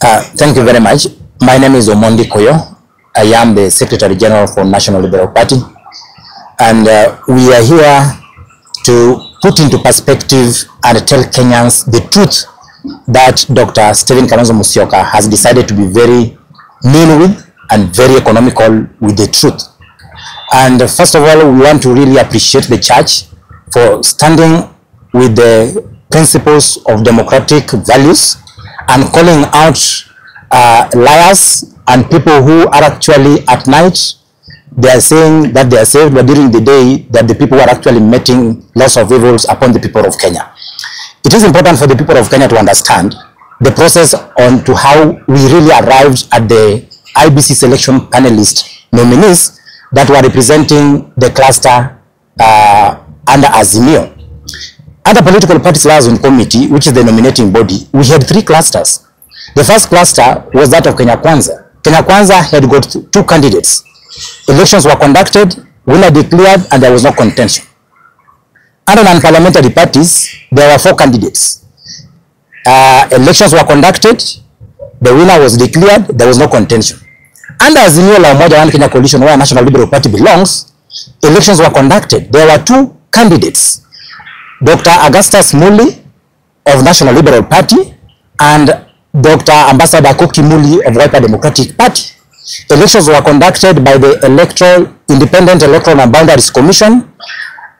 Thank you very much. My name is Omondi Koyo. I am the Secretary General for National Liberal Party, and we are here to put into perspective and tell Kenyans the truth that Dr. Stephen Kalonzo Musyoka has decided to be very mean with and very economical with the truth. And first of all, we want to really appreciate the church for standing with the principles of democratic values and calling out liars and people who are actually at night they are saying that they are saved, but during the day that the people are actually meting lots of evils upon the people of Kenya. It is important for the people of Kenya to understand the process on to how we really arrived at the IEBC selection panelist nominees that were representing the cluster under Azimio. Under Political Parties Liaison Committee, which is the nominating body, we had 3 clusters. The first cluster was that of Kenya Kwanza. Kenya Kwanza had got 2 candidates. Elections were conducted, winner declared, and there was no contention. Under non-parliamentary parties, there were 4 candidates. Elections were conducted, the winner was declared, there was no contention. Under Azimio la Umoja One Kenya Coalition, where National Liberal Party belongs, elections were conducted. There were 2 candidates. Dr. Augustus Muli of National Liberal Party and Dr. Ambassador Koki Muli of Wiper Democratic Party. Elections were conducted by the Independent Electoral and Boundaries Commission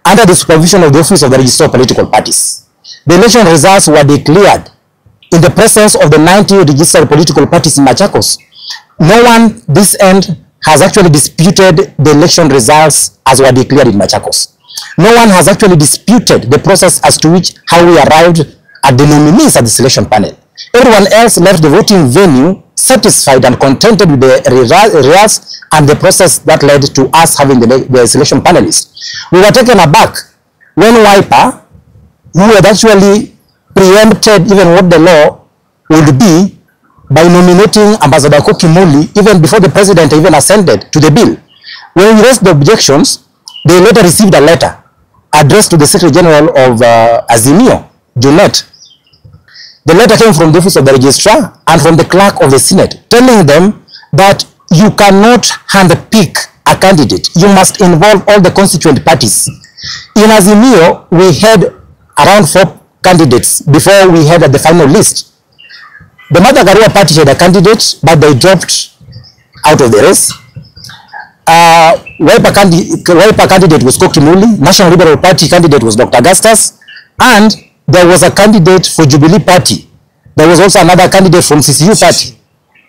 under the supervision of the Office of the Registrar of Political Parties. The election results were declared in the presence of the 90 registered political parties in Machakos. No one this end has actually disputed the election results as were declared in Machakos. No one has actually disputed the process as to how we arrived at the nominees at the selection panel. Everyone else left the voting venue satisfied and contented with the results and the process that led to us having the selection panelists. We were taken aback when Wiper, who had actually preempted even what the law would be by nominating Ambassador Koki Muli even before the president even ascended to the bill. When we raised the objections, they later received a letter addressed to the Secretary General of Azimio, Junet. The letter came from the Office of the Registrar and from the Clerk of the Senate, telling them that you cannot handpick a candidate. You must involve all the constituent parties. In Azimio, we had around 4 candidates before we had the final list. The Martha Karua party had a candidate, but they dropped out of the race. Wiper candidate was Koki Muli, National Liberal Party candidate was Dr. Augustus, and there was a candidate for Jubilee Party. There was also another candidate from CCU Party.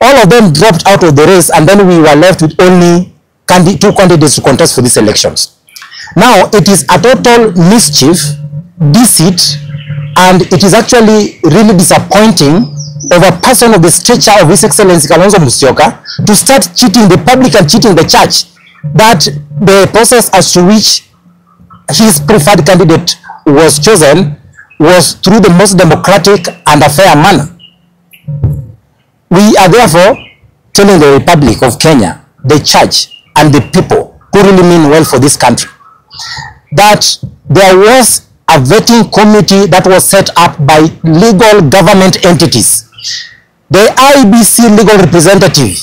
All of them dropped out of the race, and then we were left with only 2 candidates to contest for these elections. Now, it is a total mischief, deceit, and it is actually really disappointing of a person of the stature of His Excellency Kalonzo Musyoka to start cheating the public and cheating the church, that the process as to which his preferred candidate was chosen was through the most democratic and a fair manner. We are therefore telling the Republic of Kenya, the church, and the people who really mean well for this country, that there was a vetting committee that was set up by legal government entities. The IEBC legal representative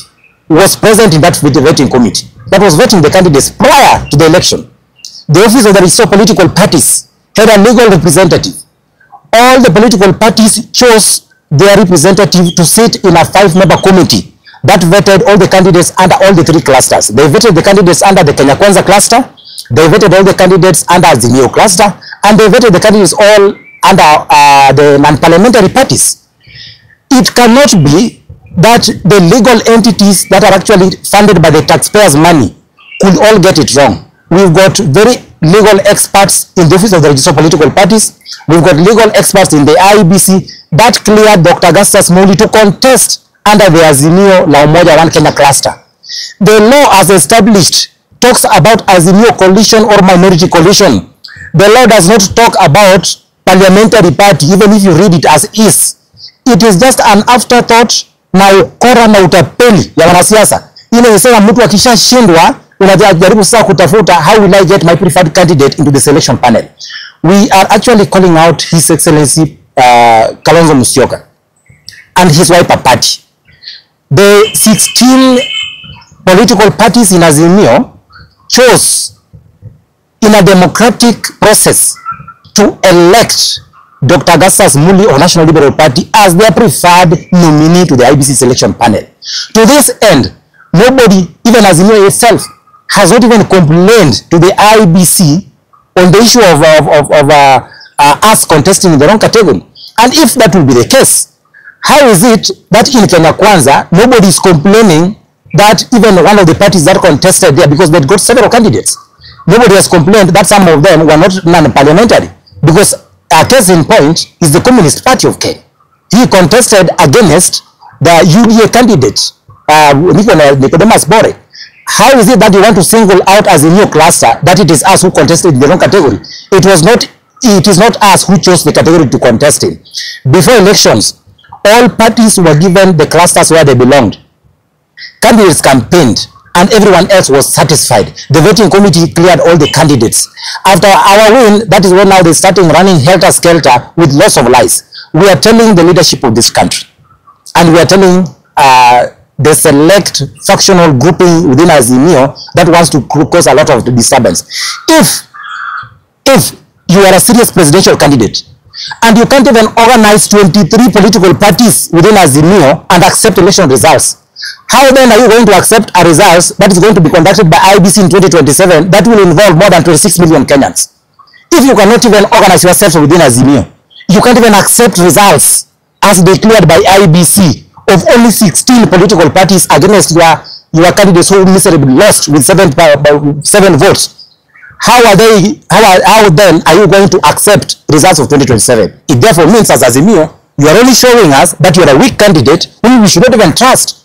was present in that vetting committee that was vetting the candidates prior to the election. The Office of the Registrar of Political Parties had a legal representative. All the political parties chose their representative to sit in a 5-member committee that vetted all the candidates under all the 3 clusters. They vetted the candidates under the Kenya Kwanza cluster, they vetted all the candidates under Azimio cluster, and they vetted the candidates all under the non-parliamentary parties. It cannot be that the legal entities that are actually funded by the taxpayers' money could all get it wrong. We've got very legal experts in the Office of the Registrar of Political Parties. We've got legal experts in the IEBC that cleared Dr. Augustus Muli to contest under the Azimio la Umoja One Kenya cluster. The law as established talks about Azimio coalition or minority coalition. The law does not talk about parliamentary party, even if you read it as is. It is just an afterthought na ukora na utapeli ya wanasiasa. Ile inasema mtu akishashindwa unajaribu sasa kutafuta how will I get my preferred candidate into the selection panel. We are actually calling out His Excellency Kalonzo Musyoka and his Wiper party the 16 political parties in Azimio chose in a democratic process to elect Dr. Augustus Muli of National Liberal Party as their preferred nominee to the IEBC selection panel. To this end, nobody, even Azimio itself, has not even complained to the IEBC on the issue of us contesting in the wrong category. And if that will be the case, how is it that in Kenya Kwanza, nobody is complaining that even one of the parties that contested there, because they got several candidates, nobody has complained that some of them were not non-parliamentary? Because a case in point is the Communist Party of Kenya. He contested against the UDA candidate, Nicodemus Bore. How is it that you want to single out as a new cluster that it is us who contested in the wrong category? It is not us who chose the category to contest in. Before elections, all parties were given the clusters where they belonged. Candidates campaigned and everyone else was satisfied. The voting committee cleared all the candidates. After our win, that is when now they started running helter-skelter with lots of lies. We are telling the leadership of this country, and we are telling the select factional grouping within Azimio that wants to cause a lot of disturbance. If you are a serious presidential candidate and you can't even organize 23 political parties within Azimio and accept election results, how then are you going to accept a result that is going to be conducted by IEBC in 2027 that will involve more than 26 million Kenyans? If you cannot even organize yourself within Azimio, you can't even accept results as declared by IEBC of only 16 political parties against your candidates who miserably lost with 7 votes. How then are you going to accept results of 2027? It therefore means, as Azimio, you are only showing us that you are a weak candidate whom we should not even trust.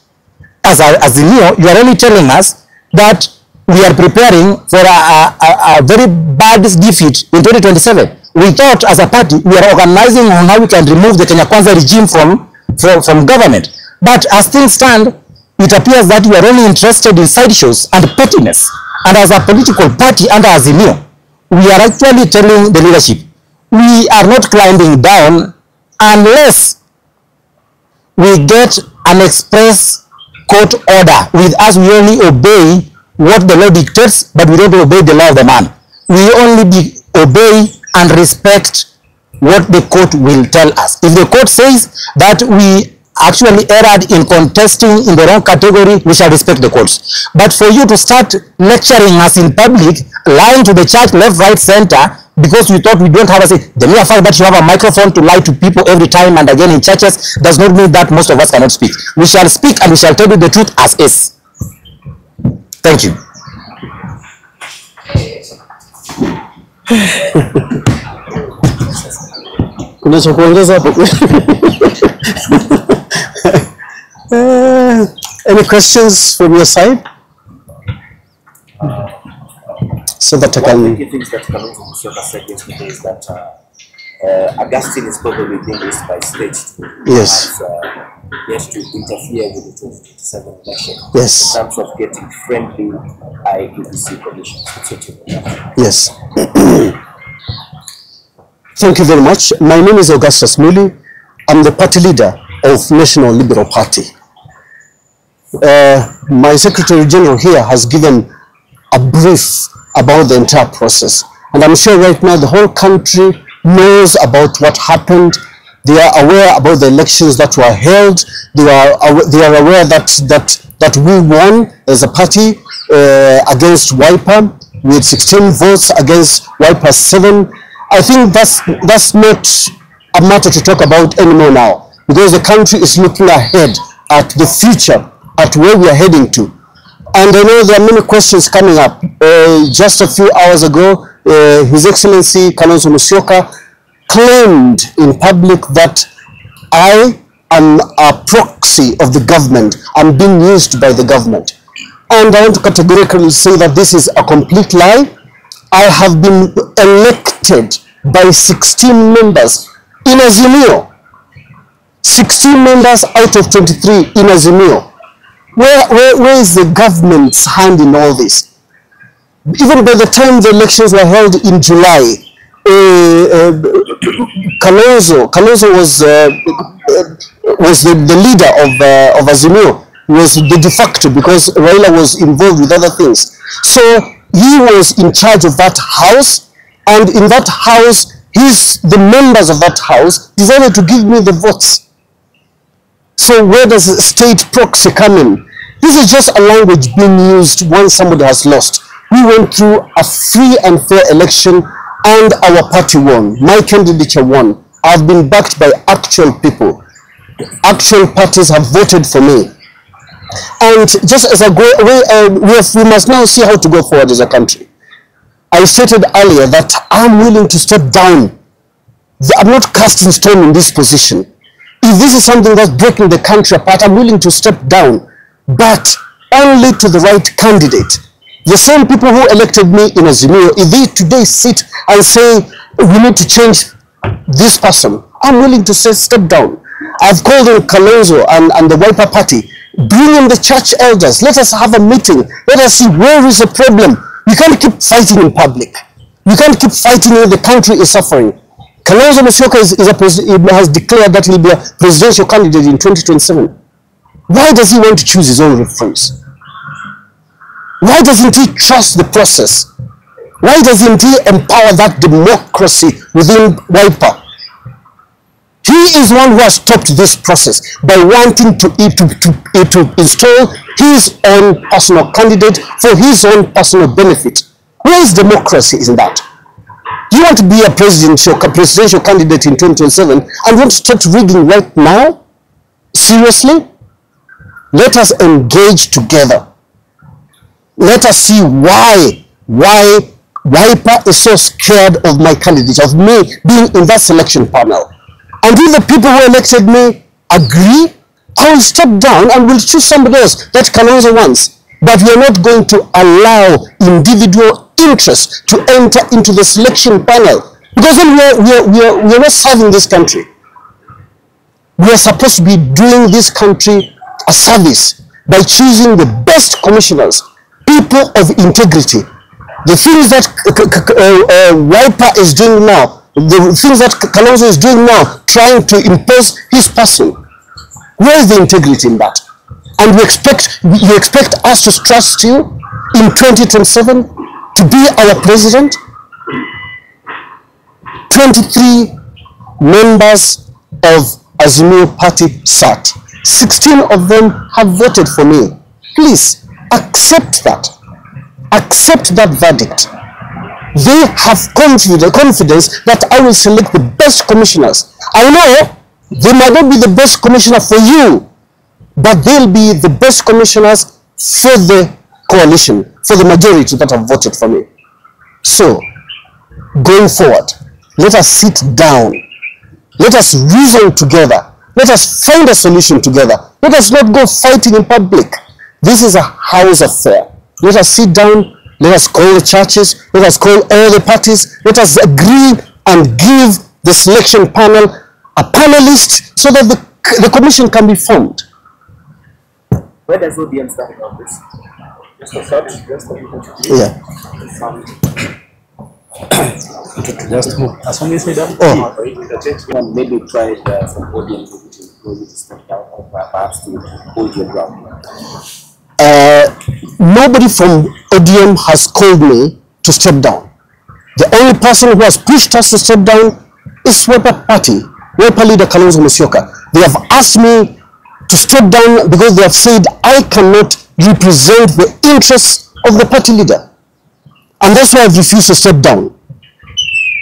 As Azimio, you are only telling us that we are preparing for a very bad defeat in 2027. We thought as a party we are organizing on how we can remove the Kenya Kwanza regime from government. But as things stand, it appears that you are only interested in sideshows and pettiness. And as a political party under Azimio, we are actually telling the leadership, we are not climbing down unless we get an express court order. With us, we only obey what the law dictates, but we don't obey the law of the man. We only obey and respect what the court will tell us. If the court says that we actually erred in contesting in the wrong category, we shall respect the courts. But for you to start lecturing us in public, lying to the church, left, right, center, because we thought we don't have a say, the mere fact that you have a microphone to lie to people every time and again in churches does not mean that most of us cannot speak. We shall speak and we shall tell you the truth as is. Thank you. Any questions from your side? So that I can. One of the things that Kalonzo Musyoka said yesterday is that Augustine is probably being used by state Yes. yes, to interfere with the 2027 election. Yes. In terms of getting friendly IEBC conditions. Yes. Thank you very much. My name is Augustus Muli. I'm the party leader of National Liberal Party. My Secretary General here has given a brief about the entire process. And I'm sure right now the whole country knows about what happened. They are aware about the elections that were held. They are aware that we won as a party against Wiper with 16 votes against Wiper 7. I think that's not a matter to talk about anymore now, because the country is looking ahead at the future, at where we are heading to. And I know there are many questions coming up. Just a few hours ago, His Excellency Kalonzo Musyoka claimed in public that I am a proxy of the government. I'm being used by the government. And I want to categorically say that this is a complete lie. I have been elected by 16 members in Azimio. 16 members out of 23 in Azimio. Where is the government's hand in all this? Even by the time the elections were held in July, Kalonzo was the leader of Azimio. was the de facto because Raila was involved with other things. So he was in charge of that house, and in that house, the members of that house decided to give me the votes. So where does state proxy come in? This is just a language being used once somebody has lost. We went through a free and fair election and our party won. My candidature won. I've been backed by actual people. Actual parties have voted for me. And just as we must now see how to go forward as a country. I stated earlier that I'm willing to step down. I'm not casting stone in this position. If this is something that's breaking the country apart, I'm willing to step down, but only to the right candidate. The same people who elected me in Azimio, if they today sit and say, we need to change this person, I'm willing to say step down. I've called in Kalonzo and the Wiper Party, bring in the church elders, let us have a meeting, let us see where is the problem. We can't keep fighting in public. We can't keep fighting when the country is suffering. Kalonzo Musyoka has declared that he'll be a presidential candidate in 2027. Why does he want to choose his own reference? Why doesn't he trust the process? Why doesn't he empower that democracy within Wiper? He is one who has stopped this process by wanting to install his own personal candidate for his own personal benefit. Where is democracy in that? You want to be a presidential candidate in 2027 and want to start rigging right now? Seriously? Let us engage together. Let us see why Wiper is so scared of my candidate, of me being in that selection panel. And if the people who elected me agree, I will step down and will choose somebody else that Kalonzo wants. But we are not going to allow individual interests to enter into the selection panel, because then we are not serving this country. We are supposed to be doing this country a service by choosing the best commissioners, people of integrity. The things that Wiper is doing now, the things that Kalonzo is doing now, trying to impose his person, where is the integrity in that? And you expect us to trust you in 2027 to be our president? 23 members of Azimio Party sat. 16 of them have voted for me. Please accept that. Accept that verdict. They have confidence that I will select the best commissioners. I know they might not be the best commissioner for you, but they'll be the best commissioners for the coalition, for the majority that have voted for me. So, going forward, let us sit down. Let us reason together. Let us find a solution together. Let us not go fighting in public. This is a house affair. Let us sit down. Let us call the churches. Let us call all the parties. Let us agree and give the selection panel a panelist so that the commission can be formed. Where does ODM stand on this? Just a short, just a little. Yeah. Just move. As long as you don't. Oh. Maybe try some ODM to step down or perhaps to hold your ground. Nobody from ODM has called me to step down. The only person who has pushed us to step down is Wiper Party, Wiper leader Kalonzo Musyoka. They have asked me to step down because they have said I cannot represent the interests of the party leader. And that's why I've refused to step down.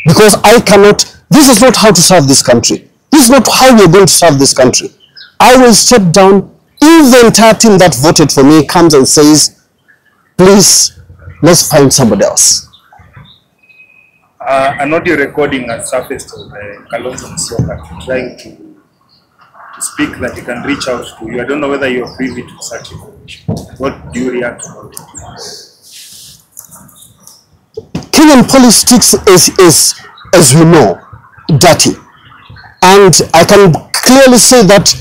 Because I cannot, this is not how to serve this country. This is not how we're going to serve this country. I will step down if the entire team that voted for me comes and says, please, let's find somebody else. An audio recording has surfaced of Kalonzo Musyoka trying to speak that he can reach out to you. I don't know whether you're privy to such information. What do you react to? Kenyan politics is, as we know, dirty. And I can clearly say that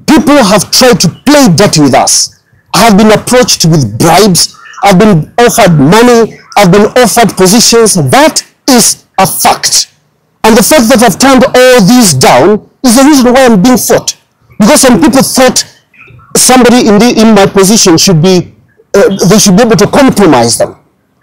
people have tried to play dirty with us. I have been approached with bribes. I've been offered money. I've been offered positions. That is a fact. And the fact that I've turned all these down is the reason why I'm being fought. Because some people thought somebody in my position should be, they should be able to compromise them.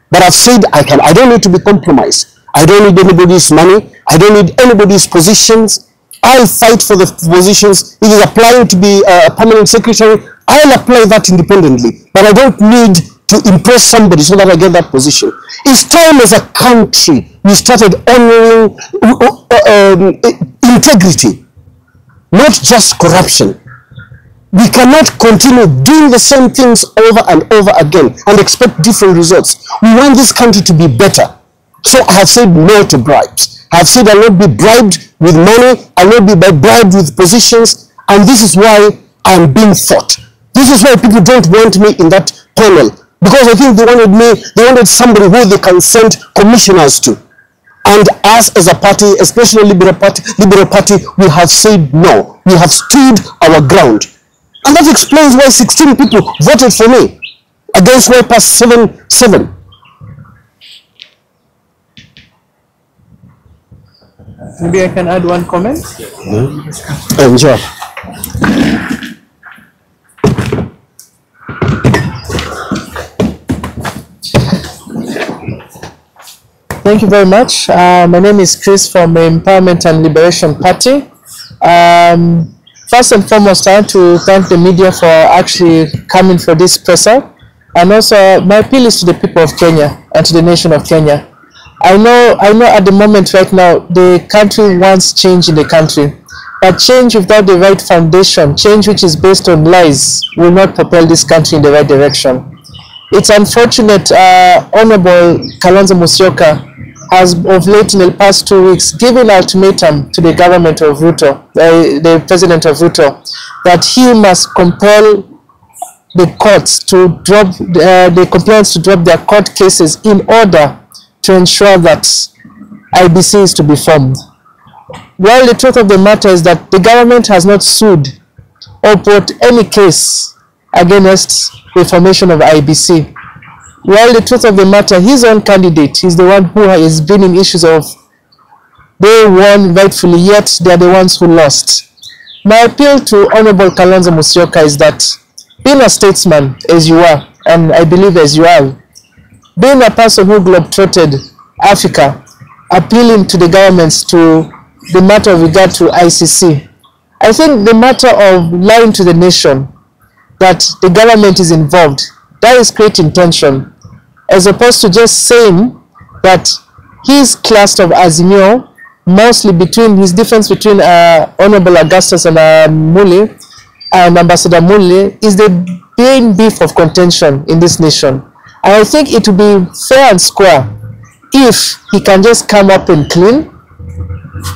But I've said I don't need to be compromised. I don't need anybody's money. I don't need anybody's positions. I'll fight for the positions. If it's applying to be a permanent secretary, I'll apply that independently. But I don't need to impress somebody so that I get that position. It's time as a country we started honoring integrity, not just corruption. We cannot continue doing the same things over and over again and expect different results. We want this country to be better. So I have said no to bribes. I have said I'll not be bribed with money. I'll not be bribed with positions. And this is why I'm being fought. This is why people don't want me in that panel. Because I think they wanted somebody who they can send commissioners to. And us as a party, especially Liberal Party, we have said no. We have stood our ground. And that explains why 16 people voted for me against my past 7. Maybe I can add one comment. Enjoy. Thank you very much. My name is Chris from the Empowerment and Liberation Party. First and foremost, I want to thank the media for actually coming for this presser. And also, my appeal is to the people of Kenya and to the nation of Kenya. I know at the moment right now, the country wants change in the country. But change without the right foundation, change which is based on lies, will not propel this country in the right direction. It's unfortunate Honorable Kalonzo Musyoka has of late in the past 2 weeks given ultimatum to the government of Ruto, the president of Ruto, that he must compel the courts to drop the complaints to drop their court cases in order to ensure that IBC is to be formed. Well, the truth of the matter is that the government has not sued or brought any case against the formation of IBC. Well, the truth of the matter, his own candidate is the one who has been in issues of they won rightfully, yet they are the ones who lost. My appeal to Honorable Kalonzo Musyoka is that being a statesman as you are, and I believe as you are, being a person who globetrotted Africa, appealing to the governments to the matter of regard to ICC, I think the matter of lying to the nation that the government is involved, that is creating tension, as opposed to just saying that his cluster of Azimio, mostly between his difference between Honorable Augustus and Muli and Ambassador Muli is the main beef of contention in this nation. And I think it would be fair and square if he can just come up and clean,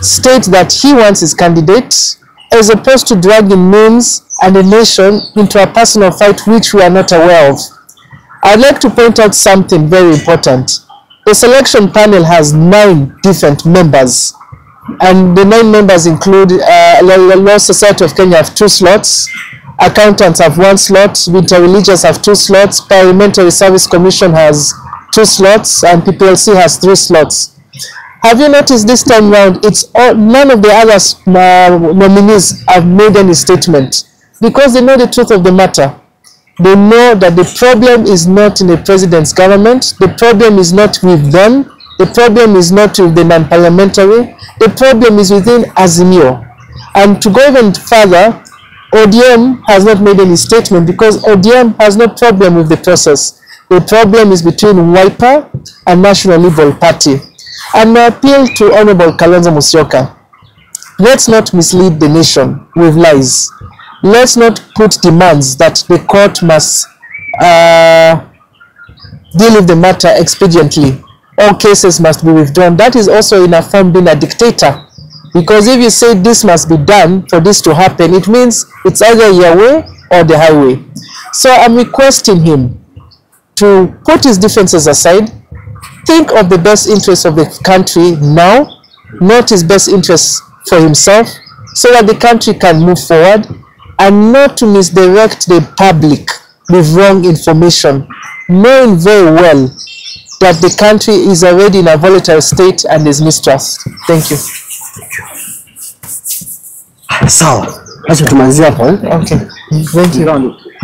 state that he wants his candidate, as opposed to dragging names and the nation into a personal fight which we are not aware of. I'd like to point out something very important. The selection panel has 9 different members, and the 9 members include Law Society of Kenya have 2 slots, accountants have 1 slot, interreligious have 2 slots, Parliamentary Service Commission has 2 slots, and PPLC has 3 slots. Have you noticed this time round, none of the other nominees have made any statement, because they know the truth of the matter. They know that the problem is not in the president's government, the problem is not with them, the problem is not with the non-parliamentary, the problem is within Azimio. And to go even further, ODM has not made any statement because ODM has no problem with the process. The problem is between Wiper and National Liberal Party. And my appeal to Honorable Kalonzo Musyoka, let's not mislead the nation with lies. Let's not put demands that the court must deal with the matter expediently. All cases must be withdrawn. That is also in a form being a dictator. Because if you say this must be done for this to happen, it means it's either your way or the highway. So I'm requesting him to put his differences aside, think of the best interests of the country now, not his best interests for himself, so that the country can move forward, and not to misdirect the public with wrong information, knowing very well that the country is already in a volatile state and is mistrust. Thank you. Sawa, acha tumalizie hapo. Okay. Thank you.